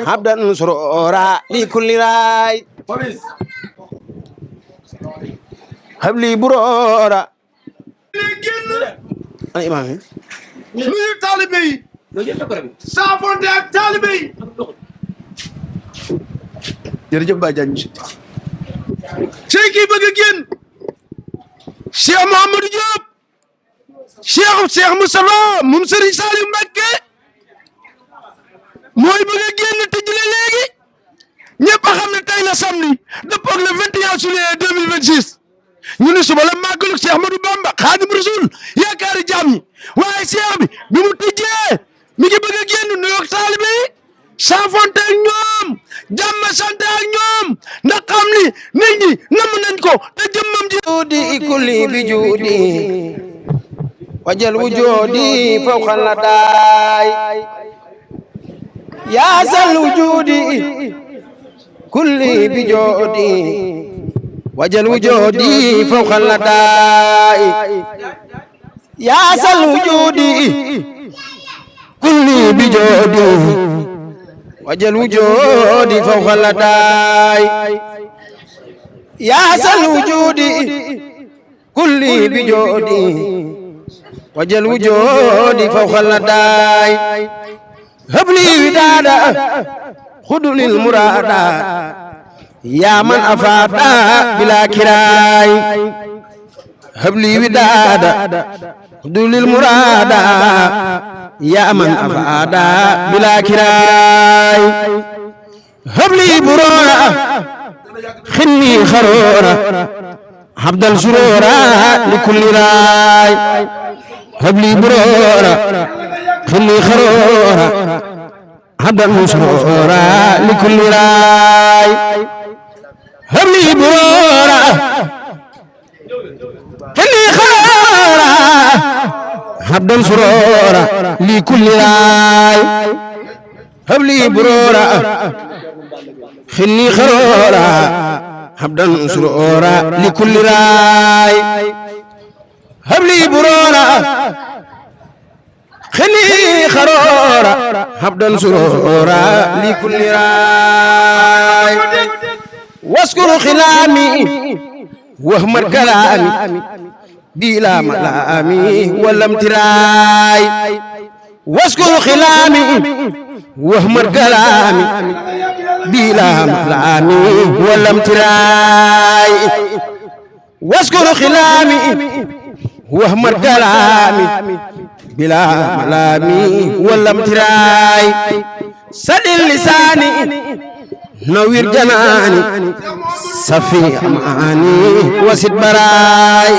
habdan surura li kulli raay habli burora ana imam yi nuyu taalibe yi saafonte ak taalibe yi jërëjëf Baye Diagne Cheikh kii bëgg a génn Cheikh Mouhamadou Diop Cheikh Moustapha moom Serigne Saliou Mbacké mooy bëgg a génn tëjule léegi ñëpp a xam ne tey la samedi dëppoo ak le 21 juillet 2026 ñu ne suba la màggalu Cheikh Ahmadou Bamba Xaadimu Rasuul yaakaari jaam ñi waaye Cheikh bi mu tëjee mi ngi bëgg a génn nuyoog taalibe yi saafonte ak ñoom jàmm sant ak ñoom ndax xam ni nit ñi nam nañ ko te jëmmam ji judi kulli bi judi wajal wujudi fawqa ladaay ya sal wujudi kulli bi judi wajal wujudi fawqa ladaay ya sal wujudi kulli bi judi wajal wujudi fawqa ladaay ya sal wujudi kulli bi judi wajal wujudi fawqa ladaay habli widada khudulil murada ya man afada bila kiray habli widada khudulil murada ya man afada bila kiray habli burora khini kharora habdal surura likulli ray habli burora khini kharora habdal surura likulli ray habli burora khini kharora habdal surura likulli ray habli burora khini kharora habdan surura likulli ray habli burora khini kharora habdan surura likulli ray waskuru khilami wahmar kalami bila malami walam tiray waskuru khilami wahmar kalami bila malami walam tiray waskuru khilami wahmar kalami bila malami walam tiray sadil lisani nawir janani safi amani wasid baray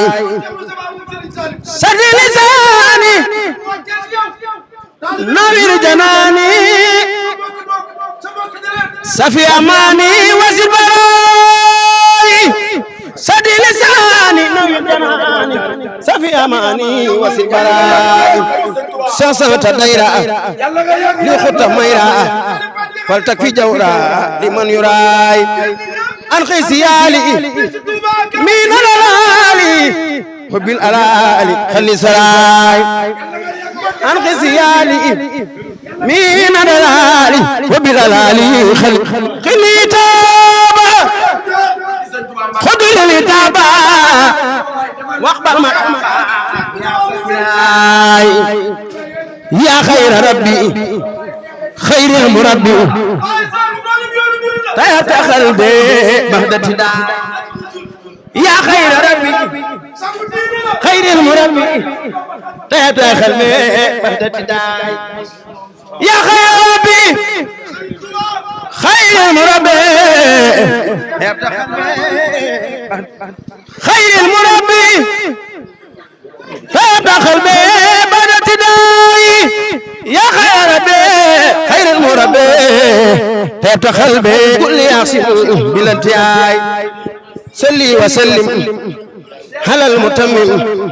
sadil lisani nawir janani safi amani wasid baray sadil lisani nawir janani safi amani wasid baray sasata daira li khutta mayra faltak fi jawra liman yuray an khiziyali min alali wabil alali khali saray an khiziyali min alali wabil alali khali taba khudul taba waqbal ma ya khayra rabbi خير المربي تاتا قلبي بهدتي دا يا خير ربي خير المربي تاتا قلبي بهدتي دا يا خير ربي خير المربي خير المربي تاتا قلبي بهدتي دا يا خير ربي خير المربي تبت قلبي كل يعصم بلا انتهاء صلي وسلم على المتمم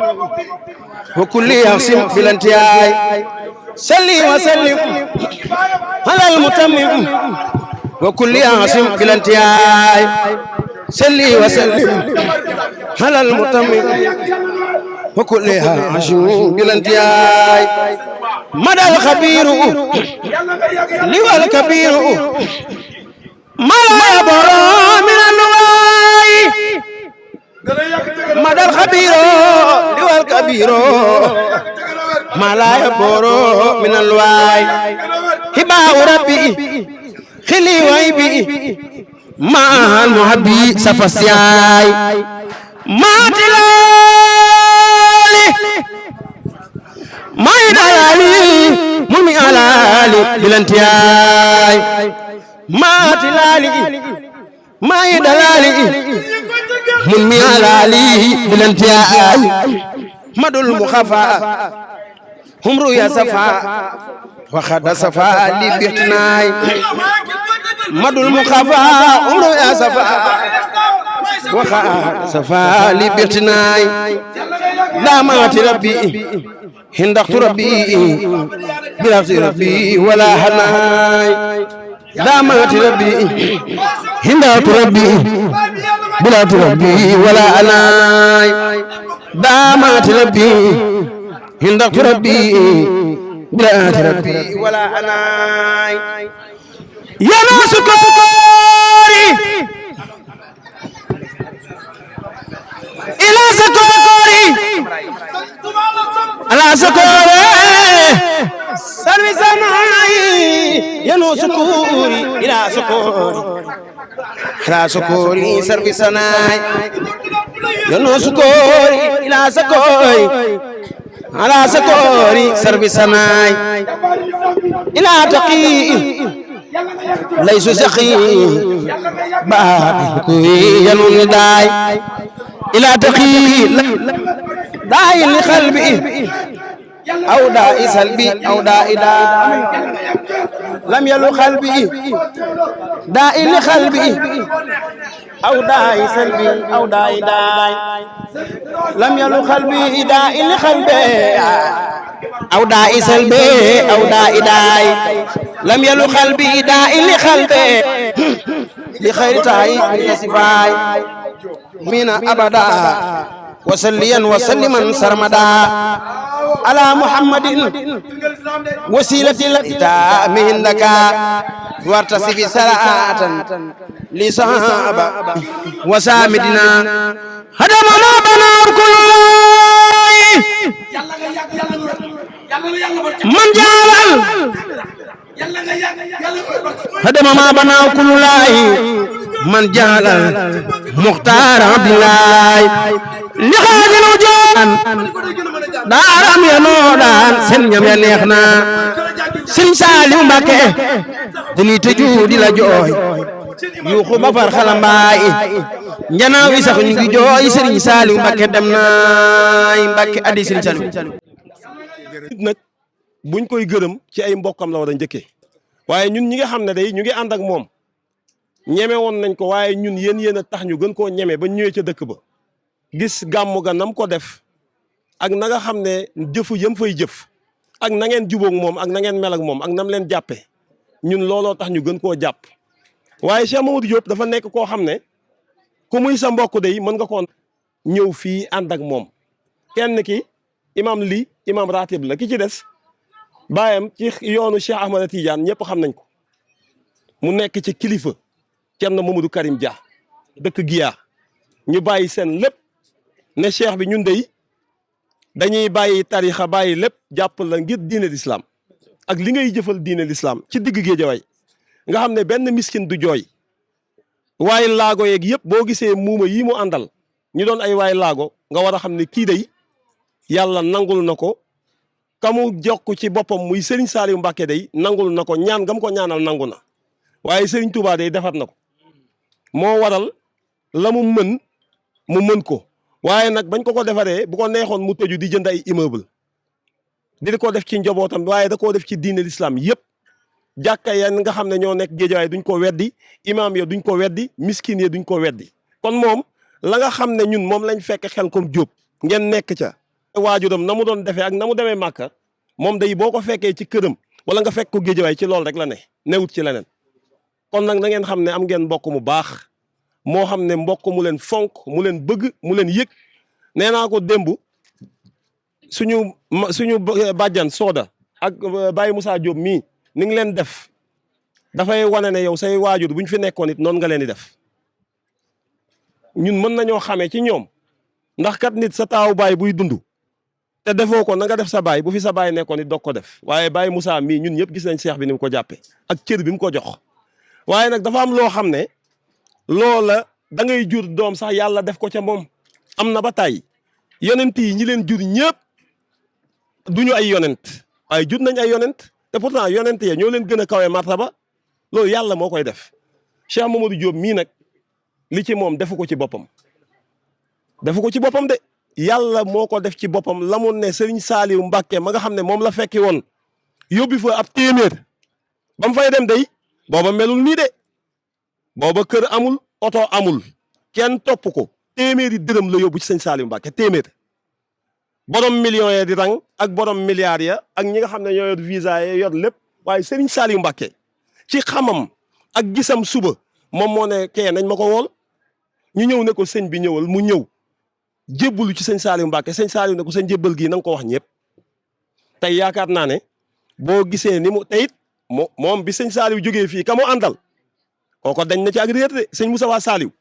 وكل يعصم بلا انتهاء صلي وسلم على المتمم وكل يعصم بلا انتهاء صلي وسلم على المتمم وكل يعصم بلا انتهاء madal xabiiru liwal kabiiru malaya boro min alluwaay madal xabiiru liwal kabiiru malaya boro min alluwaay hibaawu rabbi xili way bi maal muhabbi safasyaay maatilaali may dalali mumi alali bilantiyaay maatilaali may dalali mumi alali bilantiyaay madul muxafa humru ya safa waxada safa li birtinaay madul muxafa humru ya safa waxada safa li birtinaay daamaati rabbi hindaxtu rabbi bilaxti rabbi wala hanaay daamaati rabbi hindaxtu rabbi bilaxti rabbi wala hanaay daamaati rabbi hindaxtu rabbi bilaxti rabbi wala hanaay yana sukoori ila sukoori ala sukoori sarwisanayi yano sukoori ila sukoori ala sukoori sarwisanayi yano sukoori ila sukoori ala sukoori sarwisanayi ila taqi laysu saqi baa kuy yanu daay ila taqi daay li qalbi aw daay salbi aw daay daay lam yalu qalbi daay li qalbi aw daay salbi aw daay daay lam yalu qalbi daay li qalbi aw daay salbi aw daay daay lam yalu qalbi daay li qalbi li khayri taay yasifaay mina abada wasalliyan wasalliman sarmada ala muhammadin wasilati lita mihindaka wartasibi salatan li sahaba wasamidina hadama ma bana kullay man jalal hadama ma bana kullay man jalal mukhtar abdillah li xaadilu joon daaram ya noo daan seen ñam ya neex na Sëriñ Saaliw Mbàkke dañuy tëju di la jooy yuuxu ba far xalambaay njanaaw yi sax ñu ngi jooy Sëriñ Saaliw Mbàkke dem naay Mbàkke addi Sëriñ Saaliw nag buñ koy gërëm ci ay mbokkam la war a njëkkee waaye ñun ñi nga xam ne day ñu ngi ànd ak moom ñeme woon nañ ko waaye ñun yéen a tax ñu gën koo ñeme ba ñëwee ca dëkk ba gis gàmmu ga nam ko def ak na nga xam ne jëfu yëm fay jëf ak na ngeen jubóog moom ak na ngeen mel ak moom ak nam leen jàppee ñun looloo tax ñu gën koo jàpp waaye Cheikh Mamadou Diop dafa nekk koo xam ne ku muy sa mbokk day mën nga koo ñëw fii ànd ak moom kenn ki imam li imam ratib la ki ci des baayam ci yoonu Cheikh Ahmada Tidiane ñëpp xam nañ ko mu nekk ci kilifa Cerno Mamadou Karim Dia dëkk Giya ñu bàyyi seen lépp ne cheikh bi ñun dey dañuy bàyyi tarixa bàyyi lépp jàpp la ngir diine l'islam ak li ngay jëfal diine l'islam ci digg Géejawaay nga xam ne benn miskin du jooy waaye laago yeeg yëpp boo gisee muuma yi mu àndal ñu doon ay waay laago nga war a xam ne kii day yàlla nangul na ko kamu jokk ci boppam muy Serigne Saliou Mbacke day nangul na ko ñaan gam ko ñaanal nangu na waaye Serigne Touba day defat na ko moo waral la mu mën ko waaye nag bañ ko defaree bu ko neexoon mu tëju di jënd ay immeuble di ko def ci njabootam waaye da koo def ci diine l'islam yëpp jàkka ya nga xam ne ñoo nekk Géejawaay duñ ko weddi imaam ya duñ ko weddi miskin ya duñ ko weddi kon moom la nga xam ne ñun moom lañ fekk xel comme Jóob ngeen nekk ca waajuram na mu doon defee ak na mu demee Màkka moom day boo ko fekkee ci këram wala nga fekk ko Géejawaay ci loolu rek la ne newut ci leneen kon nag na ngeen xam ne am ngeen mbokk mu baax moo xam ne mbokk mu leen fonk mu leen bëgg mu leen yëg nee naa ko démb suñu bàjjan Sooda ak Baye Moussa Diop mii ni nga leen def dafay wane ne yow say waajur bu ñu fi nekkoon it noonu nga leen di def ñun mën nañoo xamee ci ñoom ndax kat nit sa taawu baay buy dund te defoo ko na nga def sa baay bu fi sa baay nekkoon it doog ko def waaye Baye Moussa mii ñun ñëpp gis nañ seex bi ni mu ko jàppee ak cër bi mu ko jox waaye nag dafa am loo xam ne loola da ngay jur doom sax yàlla def ko ca moom am na ba tàyyi yonent yi ñi leen jur ñëpp duñu ay yonent waaye jur nañ ay yonent te pourtant yonent ya ñoo leen gën a kawe martaba loolu yàlla moo koy def Cheikh Mamadou Diop mii nag li ci moom defu ko ci boppam defu ko ci boppam de yàlla moo ko def ci boppam la mu ne Serigne Saliou Mbacké ma nga xam ne moom la fekki woon yóbbi fa ab téeméer ba mu fay dem day booba melul nii de booba kër amul oto amul kenn topp ko téeméeri dërëm la yóbbu ci Serigne Saliou Mbacké téeméer borom millions ya di rang ak borom milliards ya ak ñi nga xam ne ñoo yor visa ya yor lépp waaye Serigne Saliou Mbacké ci xamam ak gisam suba moom moo ne kee nañ ma ko wool ñu ñëw ne ko sëñ bi ñëwal mu ñëw jébbalu ci sëñ Saliou Mbacké sëñ Saliou ne ko sa njébbal gii na nga ko wax ñëpp tey yaakaar naa ne boo gisee ni mu teyit moom bi sëñ Saliou jógee fii ka mu àndal kooko dañ na ci ak réer de sëñ Moustapha Saliou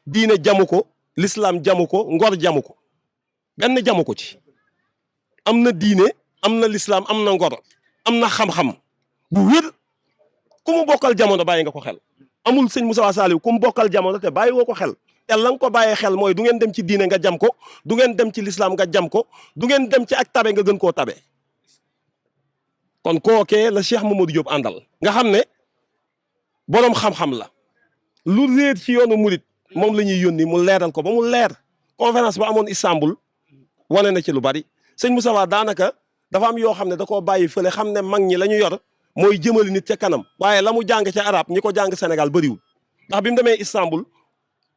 diine jamu ko l'islam jamu ko ngor jamu ko benn jamu ko ci am na diine am na l'islam am na ngor am na xam-xam bu wér ku mu bokkal jamono bàyyi nga ko xel amul sëñ Moustapha Saliou ku mu bokkal jamono te bàyyi woo ko xel te la nga ko bàyyee xel mooy du ngeen dem ci diine nga jam ko du ngeen dem ci l'islam nga jam ko du ngeen dem ci ak tabe nga gën koo tabe kon kookee la Cheikh Mamadou Diop àndal nga xam ne boroom xam-xam la lu réer ci yoonu murit moom la ñuy yónni mu leeral ko ba mu leer conférence ba amoon Istanbul wane na ci lu bari sëñ Moustapha daanaka dafa am yoo xam ne da koo bàyyi fële xam ne mag ñi la ñu yor mooy jëmali nit ca kanam waaye la mu jàng ca arab ñi ko jàng Sénégal bëriwul ndax bi mu demee Istanbul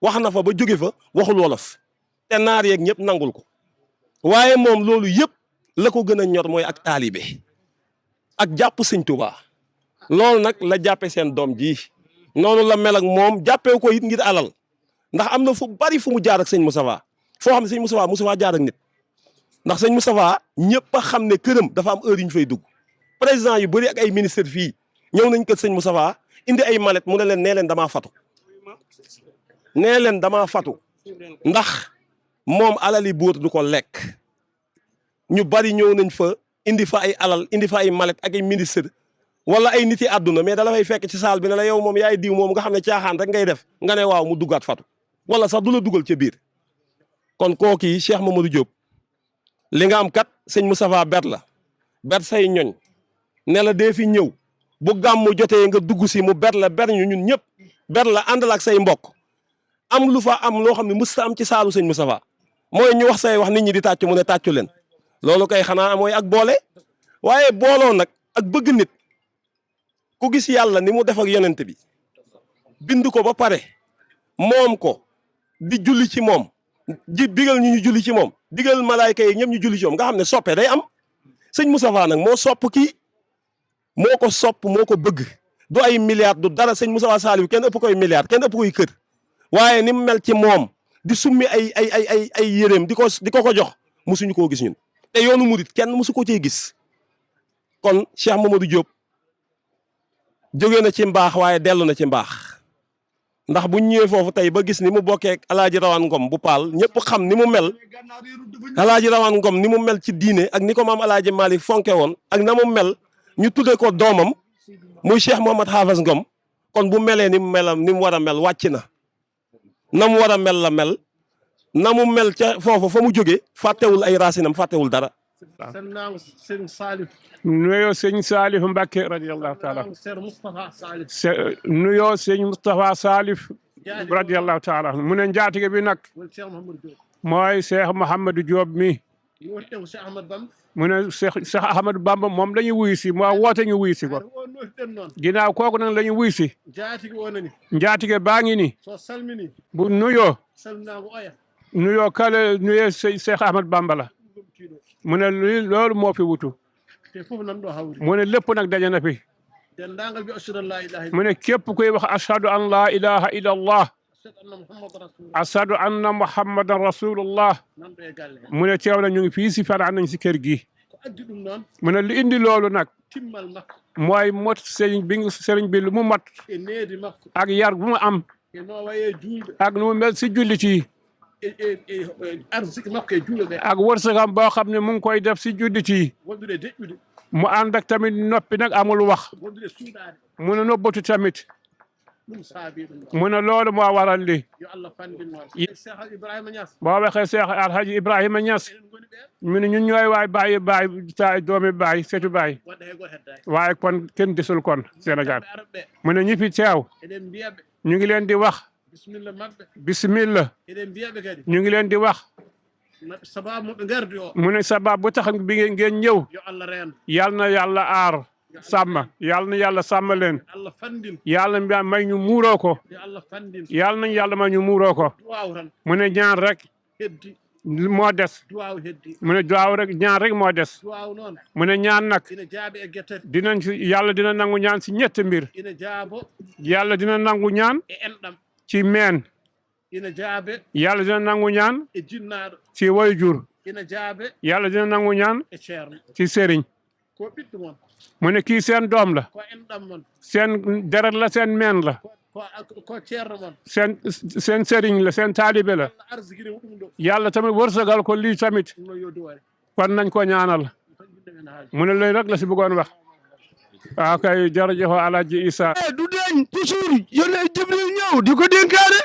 wax na fa ba jóge fa waxul wolof te naar yeeg ñëpp nangul ko waaye moom loolu yëpp la ko gën a ñor mooy ak taalibe ak jàpp sëñ Touba loolu nag la jàppe seen doom ji noonu la mel ak moom jàppee ko it ngir alal ndax am na fu bari fu mu jaar ak sëñ Moustapha foo xam ne sëñ Moustapha jaar ak nit ndax sëñ Moustapha ñëpp a xam ne këram dafa am heure yu ñu fay dugg président yu bëri ak ay ministre fii ñëw nañ kër sëñ Moustapha indi ay mallette mu ne leen nee leen damaa fatu nee leen damaa fatu ndax moom alali buur du ko lekk ñu bari ñëw nañ fa indi fa ay alal indi fa ay mallette ak ay ministre wala ay nit yi àdduna mais da la fay fekk ci saal bi ne la yow moom yaay diw moom nga xam ne caaxaan rek ngay def nga ne waaw mu duggaat fatu wala sax du la dugal ca biir kon kooki Cheikh Mamadou Diop li nga am kat sëñ Moustapha ber la ber say ñoñ ne la dee fi ñëw bu gàmmu jotee nga dugg si mu ber la ber ñu ñun ñëpp ber la àndal ak say mbokk am lu fa am loo xam ne mës am ci saalu sëñ Moustapha mooy ñu wax say wax nit ñi di tàccu mu ne tàccu leen loolu kay xanaa mooy ak boole waaye booloo nag ak bëgg nit ku gis yàlla ni mu def ak yonent bi bind ko ba pare moom ko di julli ci moom ji digal ñu julli ci moom digal malaayka yi ñëpp ñu julli ci moom nga xam ne soppe day am sëñ Moustapha nag moo sopp kii moo ko sopp moo ko bëgg du ay milliards du dara sëñ Moustapha Saliou kenn ëpp koy milliards kenn ëpp koy kër waaye ni mu mel ci moom di summi ay yéreem di ko jox musuñu koo gis ñun te yoonu murit kenn musu ko cee gis kon Cheikh Mamadou Diop jóge na ci mbaax waaye dellu na ci mbaax ndax buñ ñëwee foofu tey ba gis ni mu bokkee ak alaaji Rawaan Ngom bu paal ñëpp xam ni mu mel alaaji Rawaan Ngom ni mu mel ci diine ak ni ko maam alaaji Malick fonke woon ak na mu mel ñu tuddee ko doomam muy Cheikh Mouhamad Haafaz Ngom kon bu melee ni mu melam ni mu war a mel wàcc na mu war a mel la mel na mu mel ca foofu fa mu jóge fàttewul ay raasinam fàttewul dara nuyoo sëñ Salif Mbacké radiyallahu taala nuyoo sëñ Moustapha Salif radiyallahu taala mu ne njaatige bi nag mooy Cheikh Mouhamadou Diop mi mu ne Cheikh Ahmadou Bamba moom la ñu wuyu si moo woote ñu wuyu si ko ginnaaw kooku nag la ñu wuyu si njaatige baa ngi ni bu nuyoo kale nuyoo Cheikh Ahmadou Bamba la mu ne loolu moo fi wutu mu ne lépp nag daje na fi mu ne képp kuy wax ashhadu an laa ilaha illa allah ashhadu anna muhammadan rasulullah mu ne teew na ñu ngi fii si fanaan nañ si kër gi mu ne li indi loolu nag timmal makko mooy mot sëriñ bi lu mu mat e needi makko ak yar bu mu am e no waye julde ak nu mu mel si jullit yi arsiki makko e juuɗe ɗe ak wërsëgam boo xam ne mu ngi koy def si jullit yi wondude deƴƴude mu ànd ak tamit noppi nag amul wax wondude suuɗade mu ne nobbatu tamit ɗum saabi ɗum mu ne loolu moo waral li yo Allah fandinno Cheikh Ibrahima Niass boo waxee Cheikh Alhaji Ibrahima Niass eɗen goni ɓen mu ne ñun ñooy waay baay ta doomi baay setu baay wonde hay goto heddaki waaye kon kenn desul kon Sénégal arab ɓe mu ne ñi fi teew eɗen mbiyaɓe ñu ngi leen di wax bisimilla mabɓe bismillah eɗen mbiyaɓe kadi ñu ngi leen di wax sababu moɓe gardi o mu ne sabab bu tax bi ngeen ñëw yo Allah reen yal na yàlla aar sàmm yal na yàlla sàmm leen Allah fandin yàlla may ñu muuroo ko yo Allah fandin yal nañ yàlla may ñu muuroo ko duwaw tan mu ne ñaan rek heddi moo des duwaw heddi mu ne duwaaw rek ñaan rek moo des duwaw noon mu ne ñaan nag ina jaaɓi e guettati dinañ si yàlla dina nangu ñaan si ñetti mbir ina jaabo yàlla dina nangu ñaan e enɗam ci meen ina jaabe yàlla dina nangu ñaan e jinnaɗo ci waajur ina jaabe yàlla dina nangu ñaan e ceerno ci sëriñ ko ɓiɗɗo mon mu ne kii seen doom la ko enɗam mon seen deret la seen meen la ko ceerno mon seen sëriñ la seen taalibe la Allah arsiguiri ɗum ɗo yàlla tamit wërsëgal ko lii tamit ɗum no yo duware kon nañ ko ñaanal fanjinde men haaji mu ne loolu rek la si bëggoon wax waaw kay jërëjëf Alaaji Issa du deñ toujours yónnee Jibril ñëw di ko dénkaane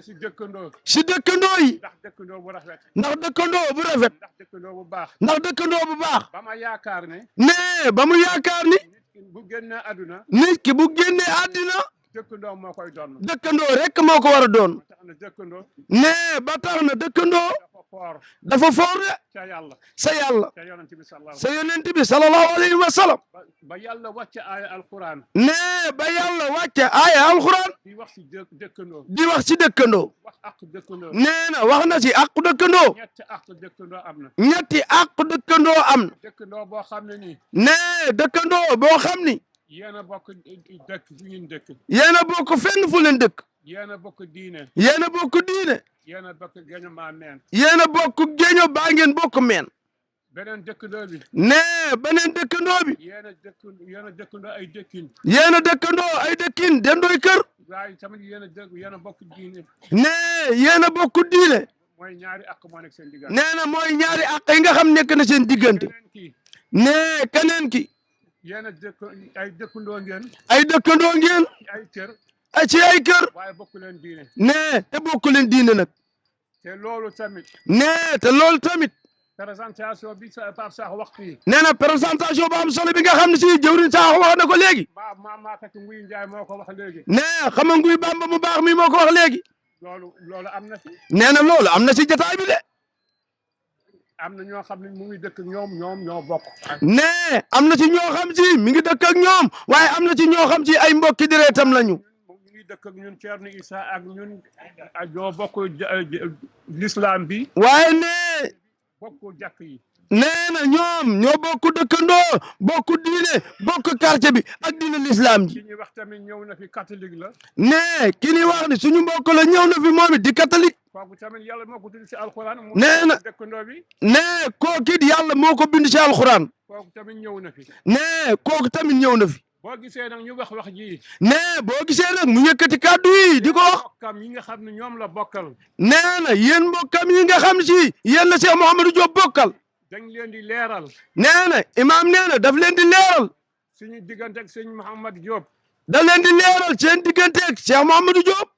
si dëkkandoo si dëkkandoo yi ndax dëkkandoo bu rafet ndax dëkkandoo bu rafet ndax dëkkandoo bu baax ndax dëkkandoo bu baax ba ma yaakaar ne ne ba mu yaakaar ni nit ki bu génnee àdduna nit ki bu génnee àddina dëkkandoo moo koy doon dëkkandoo rek moo ko war a doon tax na dëkkandoo ne ba tax na dëkkandoo dafa foor dafa foor de ca yàlla sa yàlla ca yonent bi sallallahu sa yonent bi sallallahu alayhi wa sallam ba yàlla wàcce aaya alquran ne ba yàlla wàcce aaya alxuraan di wax si dëkkandoo di wax ci dëkkandoo wax ak dëkkandoo nee na wax na ci àqu dëkkandoo ñetti ak dëkkandoo am na ñetti àqu dëkkandoo am na dëkkandoo boo xam ne nii ne dëkkandoo boo xam ni yéen a bokk dëkk fu ngeen dëkk yéen a bokk fenn fu leen dëkk yéen a bokk diine yéen a bokk diine yéen a bokk geño maa meen yéen a bokk géño baa ngeen bokk meen beneen dëkkandoo bi ne beneen dëkkandoo bi yéen a dëkkandoo ay dëkkin yéen a dëkkandoo ay dëkkin dendooy kër waaye tamit yéen a bokk diine ne yéen a bokk diine mooy ñaari ak moo nekk seen diggante nee na mooy ñaari àq yi nga xam nekk na seen diggante keneen kii ne keneen ki yéen a ay dëkkandoo ngeen ay dëkkandoo ngeen ay kër ci ay kër waaye bokk leen diine ne te bokk leen diine nag te loolu tamit ne te loolu tamit présentation bi sa Pape Sakho waxtu yi nee na présentation bu am solo bi nga xam ne si jëwriñ Sakho wax na ko léegi maakati Nguy Njaay moo ko wax léegi ne xam nga Nguy Bamba mu baax mi moo ko wax léegi loolu am na fi nee na loolu am na si jotaay bi de am na ñoo xam ne mu ngi dëkk ñoom ñoo bokk ne am na ci ñoo xam si mi ngi dëkk ak ñoom waaye am na ci ñoo xam si ay mbokki deretam lañu ñu ngi dëkk ak ñun Thierno Issa ak ñun ñoo bokk l'islam bi waaye ne bokk jàkk yi nee na ñoom ñoo bokk dëkkandoo bokk diine bokk quartier bi ak diine l'islam ji ki ñuy wax tamit ñëw na fi catholique la ne ki ni wax ni suñu mbokk la ñëw na fi moom it di catholique kooku tamit yàlla moo ko tudd si alxuraan nee na dëkkandoo bi ne kooku it yàlla moo ko bind ci alxuraan kooku tamit ñëw na fi ne kooku tamit ñëw na fi boo gisee nag ñu wax ji ne boo gisee nag mu yëkkati kàddu yi di ko wax bokkam yi nga xam ne ñoom la bokkal nee na yéen mbokkam yi nga xam si yéen la Cheikh Mouhamadou Diop bokkal dañ leen di leeral nee na imaam nee na daf leen di leeral suñu diggante ak sëñ Mouhamad Diop daf leen di leeral seen diggante ak Cheikh Mouhamadou Diop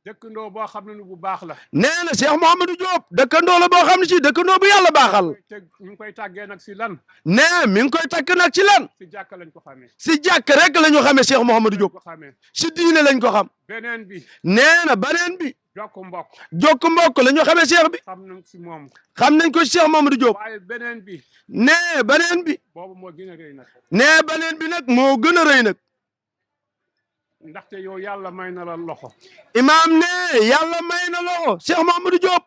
dëkkandoo boo xam ne bu baax la nee na Cheikh Mouhamadou Diop dëkkandoo la boo xam ne si dëkkandoo bu yàlla baaxal te ñu ngi koy tàggee nag si lan nee mi ngi koy takk nag ci lan si jàkka lañ ko xamee si jàkk rek la ñu xamee Cheikh Mouhamadou Diop ko xamee si diine lañ ko xam beneen bi nee na beneen bi jokk mbokk jokk mbokk la ñu xamee Cheikh bi xam nañ si moom xam nañ ko Cheikh Mouhamadou Diop waaye beneen bi nee beneen bi boobu moo gën a rëy nag nee beneen bi nag moo gën a rëy nag ndaxte yow yàlla may na la loxo imaam ne yàlla may na loxo Cheikh Mouhamadou Diop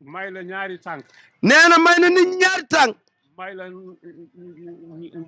may la ñaari tànk nee na may na nit ñaari tànk may la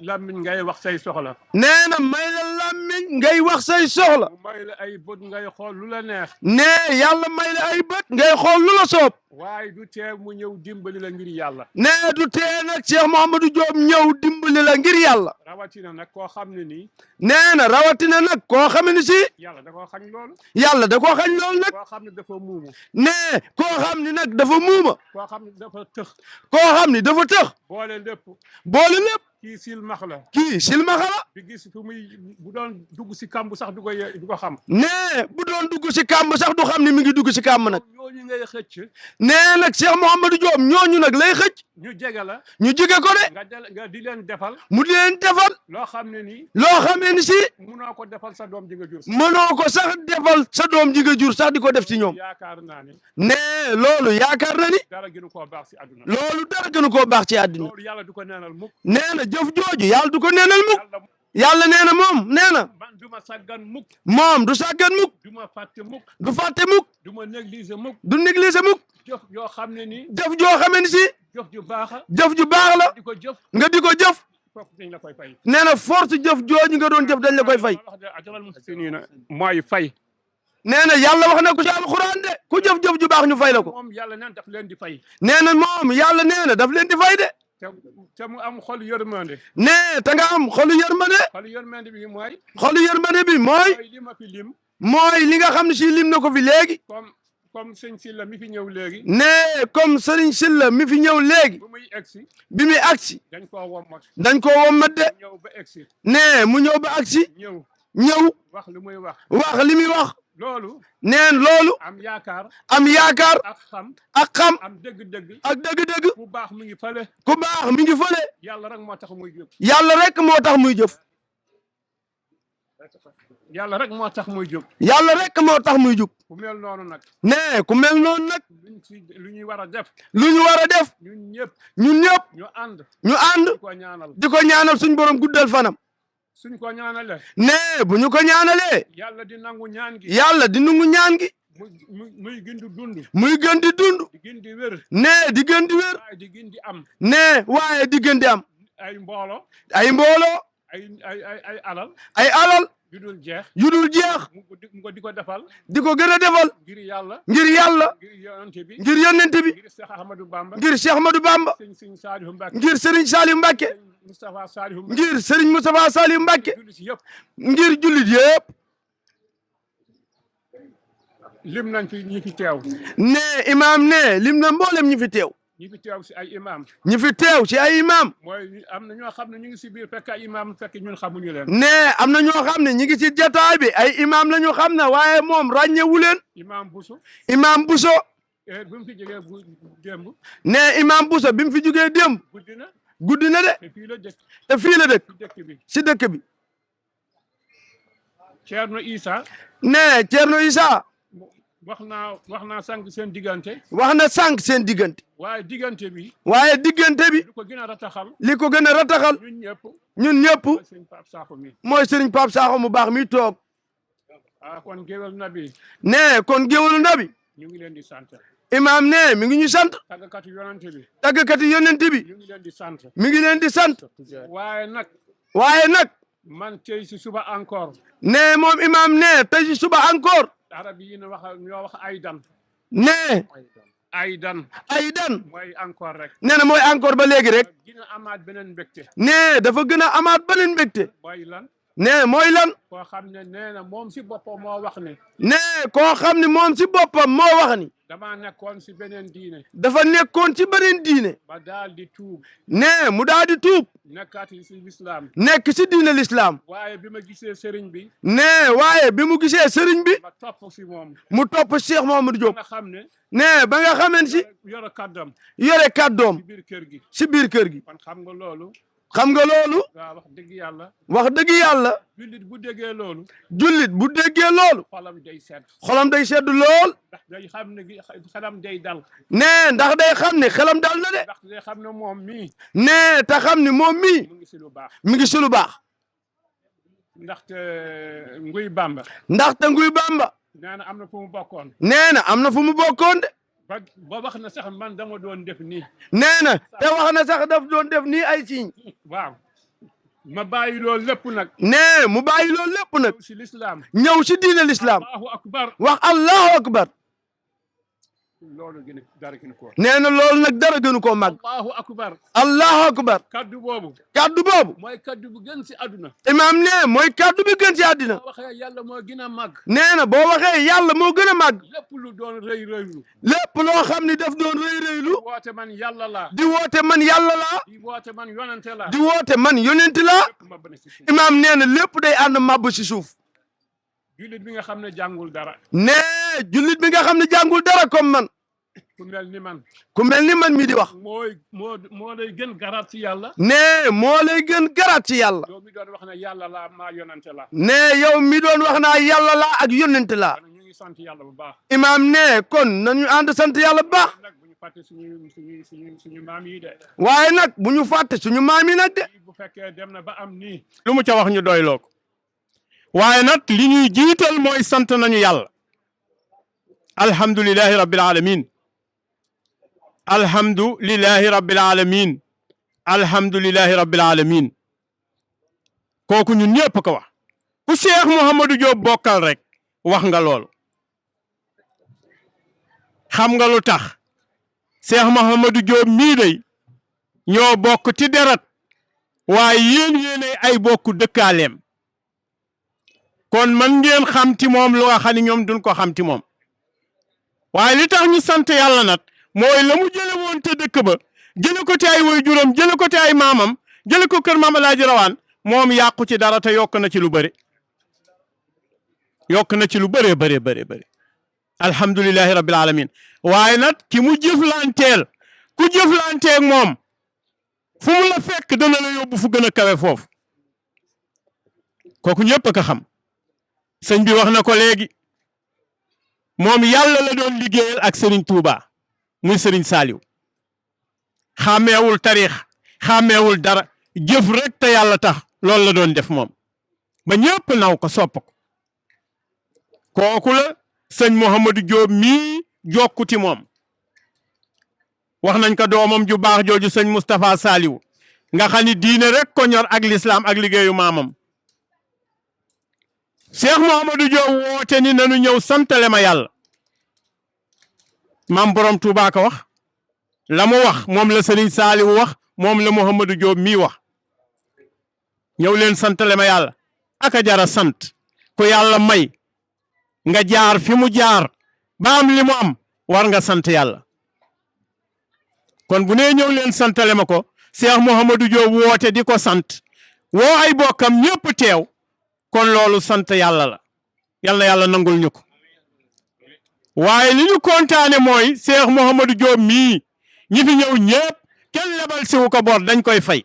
lammiñ ngay wax say soxla nee na may la làmmiñ ngay wax say soxla may la ay bët ngay xool lu la neex nee yàlla may la ay bët ngay xool lu la soob waaye du tee mu ñëw dimbali la ngir yàlla. nee du tee nag Cheikh Mouhamadou Diop ñëw dimbali la ngir yàlla. rawatina nag koo xam ne nii. nee na rawatina nag koo xam ne si. yàlla da koo xañ loolu. yàlla da koo xañ loolu nag. koo xam ne dafa muumu. nee koo xam ne nag dafa muuma. koo xam ne dafa tëx. koo xam ne dafa tëx. boole lépp. boole lépp. kii silmax la. kii silmaxa la. di gis fu muy bu doon dugg si kamb sax du ko xam. nee bu doon dugg si kàmb sax du xam ne mi ngi dugg si kàmb nag. ñooñu ngay xëcc. nee nag Cheikh Mouhamadou Diop ñooñu nag lay xëcc. ñu jege la. ñu jige ko de. nga di leen defal. mu di leen defal. loo xam ne nii. loo xamee ni si. munoo ko defal sa doom ji nga jur. mënoo ko sax defal sa doom ji nga jur sax di ko def ci ñoom. yaakaar naa ne. nee loolu yaakaar na ni. dara gënu koo baax si àdduna. loolu dara gënu koo baax ci àddina. loolu yàlla du ko neenal mukk. nee na jëf jooju yàlla du ko neenal mukk. yàlla yàlla nee na moom nee na. man du ma saggan mukk. moom du sàggan mukk. du ma fàtte mukk. du fàtte mukk. du ma négliger mukk. du négliger mukk. jëf yoo xam ne nii. jëf joo xamee ni si. jëf ju baax a. jëf ju baax la. di ko jëf. nga di ko jëf. foofu dañ la koy fay. nee na force jëf jooju nga doon jëf dañ la koy fay. wax de ajral muhsiniina mooy fay. nee na yàlla wax na ko ci alxuraan de ku jëf-jëf ju baax ñu fay la ko. moom yàlla neen daf leen di fay. nee na moom yàlla nee na daf leen di fay de. te mu am xol yërmande. nee te nga am xolu yërmande. xol yërmande bi mooy. xolu yërmande bi mooy. mooy li ma fi lim. mooy li nga xam ne si lim na ko fi léegi. comme sëñ Silla mi fi ñëw léegi. nee comme Serigne Silla mi fi ñëw léegi. bu muy egsi. bi muy agsi. dañ koo wommat. dañ ko wommat de. ñëw ba egsi. nee mu ñëw ba agsi. ñëw. wax lu muy wax. wax li muy wax. loolu. neen loolu. am yaakaar. am yaakaar. ak xam. ak xam. am dëgg-dëgg. ak dëgg-dëgg. ku baax mu ngi fële. ku baax mi ngi fële. yàlla rek moo tax muy jóg. yàlla rek moo tax muy jëf. yàlla rek moo tax muy jóg. yàlla rek moo tax muy jug. ku mel noonu nag. nee ku mel noonu nag. lu ñuy war a def. lu ñu war a def. ñun ñëpp. ñun ñëpp. ñu ànd. ñu ànd. di ko ñaanal. di ko ñaanal suñ borom guddal fanam. suñ ko ñaanalee. nee bu ñu ko ñaanalee. yàlla di nangu ñaan gi. yàlla di nangu ñaan gi. muy gën di dund. muy gën di dund. di gën di wér. nee di gën di wér. waaye di gën di am. nee waaye di gën di am. ay mbooloo. ay mbooloo. ay alal. ay alal. yu dul jeex. yu dul jeex. mu ko di ko defal. di ko gën a defal. ngir yàlla. ngir yàlla. ngir yonente bi. ngir yonente bi. ngir Cheikh Ahmadou Bamba. ngir Cheikh Ahmadou Bamba. sëñ Saliou Mbacke. ngir Serigne Saliou Mbacke. Moustapha Saliou Mbacke. ngir Serigne Moustapha Saliou Mbacke. jullit yëpp. ngir jullit yëpp. lim nañ fi ñi fi teew. nee imaam nee lim na mboolem ñi fi teew. ñi fi teew si ay imam. ñi fi teew ci ay imaam. mooy am na ñoo xam ne ñu ngi si biir fekk ay imam fekk ñun xamuñu leen. nee am na ñoo xam ne ñi ngi ci jataay bi ay imaam la ñu xam ne waaye moom ràññewu leen. imam Bousso. imaam Bousso. bi mu fi jógee bu démb. nee imaam Bousso bi mu fi jógee démb. guddi na. guddi na de. te fii la dëkk. te fii la dëkk. si dëkk bi. si dëkk bi. Thierno Issa. nee Thierno Issa. wax naa sànq seen diggante. wax na sànq seen diggante. waaye diggante bi. waaye diggante bi. li ko gën a rataxal. li ko gën a rataxal. ñun ñëpp. ñun ñëpp. mooy sëñ Pape Sakho mi. mooy Serigne Pape Sakho mu baax mi toog. kon géwél na bi. nee kon géwélu Nabi. ñu ngi leen di sant. imaam nee mi ngi ñu sant. tàggkatu yonante bi. tàggkatu yonent bi. ñu ngi leen di sant. mi ngi leen di sant. waaye nag. waaye nag. man tey si suba encore. nee moom imaam nee tey si suba encore. arab yi ñoo wax aydan. nee. aydan. aydan. mooy encore rek. nee na mooy encore ba léegi rek. gën a amaat beneen mbégte. nee dafa gën a amaat beneen mbégte. mooy lan. nee mooy lan. koo xam ne nee na moom si boppam moo wax ne. nee koo xam ne moom si boppam moo wax ni. damaa nekkoon si beneen diine. dafa nekkoon ci beneen diine. ba daal di tuub. nee mu daal di tuub. nekkaat si lislaam. nekk si diine l'islam. waaye bi ma gisee sëriñ bi. nee waaye bi mu gisee sëriñ bi. ma topp si moom. mu topp Cheikh Mouhamadou Diop. nga xam ne. nee ba nga xameen si. yore kàddam. yore kàddoom. si biir kër gi. si biir kër gi. kon xam nga loolu. xam nga loolu. waaw wax dëgg yàlla. wax dëgg yàlla. jullit bu déggee loolu. jullit bu déggee loolu. xolam day sedd. xolam day sedd lool. ndax day xam ne xelam day dal. nee ndax day xam ne xelam dal na de. ndax day xam ne moom mii. nee te xam ne moom mii. mu ngi si lu baax. mi ngi si lu baax. ndaxte nguy Bamba. ndaxte nguy Bamba. nee na am na fu mu bokkoon. nee na am na fu mu bokkoon de. ba wax na sax man dama doon def nii. nee na te wax na sax daf doon def nii ay signe. waaw. ma bàyyi loolu lépp nag. nee mu bàyyi loolu lépp nag. si lislaam. ñëw si diine l'islam. allahu akbar. wax allahu akbar. loolu gën a dara gën ko nee na loolu nag dara gënu koo màgg. allahu akbar. allahu akbar. kaddu boobu. kaddu boobu. mooy kaddu bu gën si àdduna. imaam ne mooy kaddu bi gën ci àddina. boo waxee yàlla moo gën a màgg. nee na boo waxee yàlla moo gën a màgg. lépp lu doon rëy rëylu. lépp loo xam ni daf doon rëy rëylu. woote man yàlla laa. di woote man yàlla laa. di woote man yonente laa. di woote man yonent laa. lépp ma bane si suuf. imaam nee na lépp day ànd màbb ci suuf. jullit bi nga xam ne jàngul dara nee jullit bi nga xam ne jàngul dara comme man. ku mel ni man ku mel ni man mi di wax. moo lay gën garaat ci yàlla. nee moo lay gën garaat ci yàlla. yow mi doon wax ne yàlla laa maa yonante laa nee yow mi doon wax naa yàlla laa ak yonent laa. kon ñu ngi sant yàlla bu baax imaam nee kon nañu ànd sant yàlla bu baax. nag bu ñu fàtte suñu maam yi de waaye nag bu ñu fàtte suñu maam yi nag de. bu fekkee dem na ba am nii lu mu ca wax ñu doyloo ko waaye nag li ñuy jiital mooy sant nañu yàlla alhamdulillahi rabbil alamin alhamdulillahi rabbil alamin alhamdulillahi rabbil alamin kooku ñun ñëpp ko wax ku Cheikh Mouhamadou Diop bokkal rek wax nga lool xam nga lu tax Cheikh Mouhamadou Diop mii day ñoo bokk ci deret waaye yéenay ay bokk dëkkaaleem kon man ngeen xam ci moom lu nga xam ne ñoom duñ ko xam ci moom waaye li tax ñu sant yàlla nag mooy la mu jële woon te dëkk ba jële ko ci ay waajuram jële ko ci ay maamam jële ko kër maam Alaaji Rawaan moom yàqu ci dara te yokk na ci lu bëri yokk na ci lu bëree bëree bëri bëri alhamdulillahi rabbil alamin waaye nag ki mu jëflanteel ku jëflanteeg moom fu mu la fekk dana la yóbbu fu gën a kawe foofu kooku ñëpp a ko xam sëñ bi wax na ko léegi moom yàlla la doon liggéeyal ak Serigne Touba muy Serigne Saliou xàmmeewul tarix xàmmeewul dara jëf rek te yàlla tax loolu la doon def moom ba ñëpp naw ko sopp ko kooku la sëñ Mouhamadou Diop mii jokkuti moom wax nañ ko doomam ju baax jooju sëñ Moustapha Saliou nga xam ni diine rek ko ñor ak lislaam ak liggéeyu maamam Cheikh Mouhamadou Diop woote ni nanu ñëw santale ma yàlla maam borom Touba ko wax la mu wax moom la Serigne Saliou wax moom la Mouhamadou Diop mii wax ñëw leen santale ma yàlla aka jara sant ku yàlla may nga jaar fi mu jaar ba am li mu am war nga sant yàlla kon bu nee ñëw leen santale ma ko Cheikh Mouhamadou Diop woote di ko sant woo ay bokkam ñëpp teew kon loolu sant yàlla la yal na yàlla nangul ñu ko waaye li ñu kontaane mooy Cheikh Mouhamadou Diop mii ñi fi ñëw ñëpp kenn lebal siwu ko bor dañ koy fay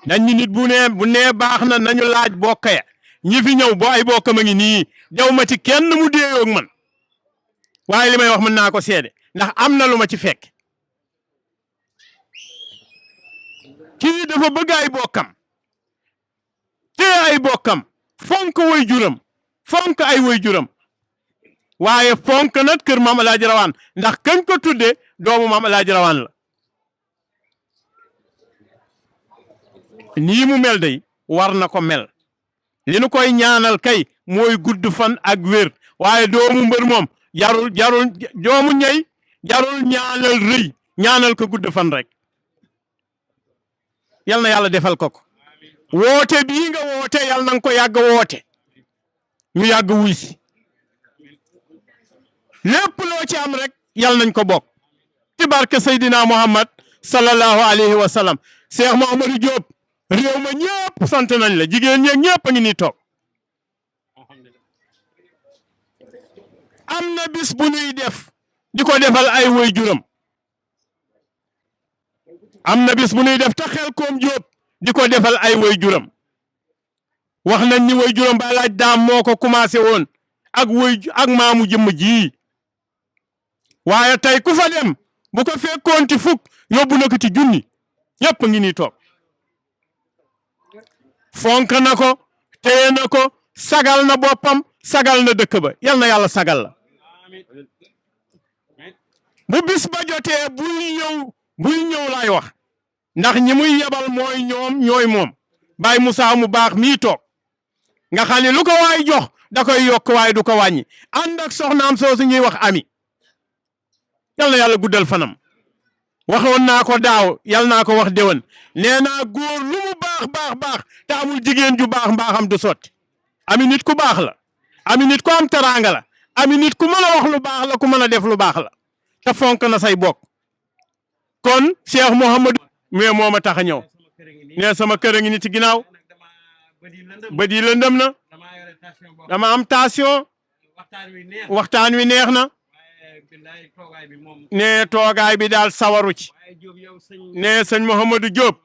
dañ ñu nit bu nee baax na nañu laaj bokk ya ñi fi ñëw boo ay bokkam a ngi nii dew ma ci kenn mu déeyoog man waaye li may wax mën naa ko seede ndax am na lu ma ci fekk kii dafa bëgg ay bokkam te ay bokkam fonk way juram fonk ay way juram waaye fonk nag kër maam Alaaji Rawaan ndax kañ ko tudde doomu maam Alaaji Rawaan la nii mu mel day war na ko mel li nu koy ñaanal kay mooy gudd fan ak wér waaye doomu mbër moom jarul doomu ñey jarul ñaanal rëy ñaanal ko gudd fan rek yal na yàlla defal ko woote bii nga woote yal na nga ko yàgg woote ñu yàgg wuy si lépp loo ci am rek yal nañ ko bokk ci barke Seydina Muhammad sallallahu alayhi wa sallam Cheikh Mouhamadou Diop réew ma ñëpp sant nañ la jigéen ñeeg ñëpp a ngi nii toog am na bis bu ñuy def di ko defal ay way juram am na bis bu ñuy def ta xel koom Diop di ko defal ay way juram wax nañ ni way juram ba laaj daam moo ko commencé woon ak maamu jëmm ji waaye tey ku fa dem bu ko fekkoon ci fukk yóbbu na ko ci junni ñëpp ngi nii toog fonk na ko téye na ko sagal na boppam sagal na dëkk ba yal na yàlla sagal la bu bis ba jotee buy ñëw laay wax ndax ñi muy yebal mooy ñooy moom Baye Moussa mu baax mii toog nga xam ne lu ko waay jox da koy yokk waaye du ko wàññi ànd ak soxnaam soosu ñuy wax ami yal na yàlla guddal fanam waxoon naa ko daaw yal naa ko wax déwén nee naa góor lu mu baax te amul jigéen ju baax mbaaxam du sotti ami nit ku baax la ami nit ku am teraanga la ami nit ku mën a wax lu baax la ku mën a def lu baax la te fonk na say bokk kon Cheikh Mouhamadou mais moo ma tax a ñëw ne sama kër a ngi ni ci ginnaaw bët yi lëndëm na dama am tension waxtaan wi neex na ne toogaay bi daal sawaru ci ne sëñ Mouhamadou Diop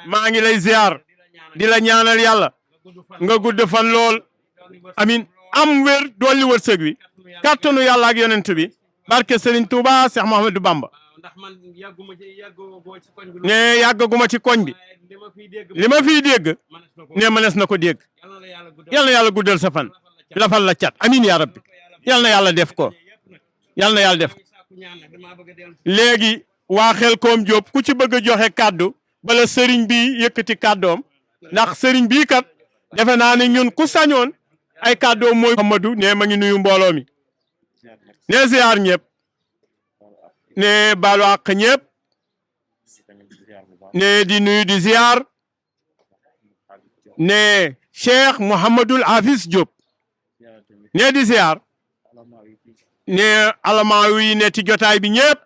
maa ngi lay ziar di la ñaanal yàlla nga gudd fan lool amin am wér dolli wërsëg wi kàttanu yàlla ak yonent bi barke Serigne Touba Cheikh Mouhamadou Bamba ne yàggaguma ci koñ bi li ma fiy dégg ne mënees na ko dégg yal na yàlla guddal sa fan lafal la cat amin yaa rabbi yal na yàlla def ko yal na yàlla def léegi waa Xelkom Diop ku ci bëgg a joxe kàddu bala sëriñ bi yëkkati kàddoom ndax sëriñ bii kat defe naa ne ñun ku sañoon ay kàddoom mooy Amadou ne ma ngi nuyu mbooloo mi ne ziar ñëpp ne baalu àq ñëpp ne di nuyu di ziar ne Cheikh Mouhamadoul Hafiz Diop ne di ziar ne alamaa yi ne ci jotaay bi ñëpp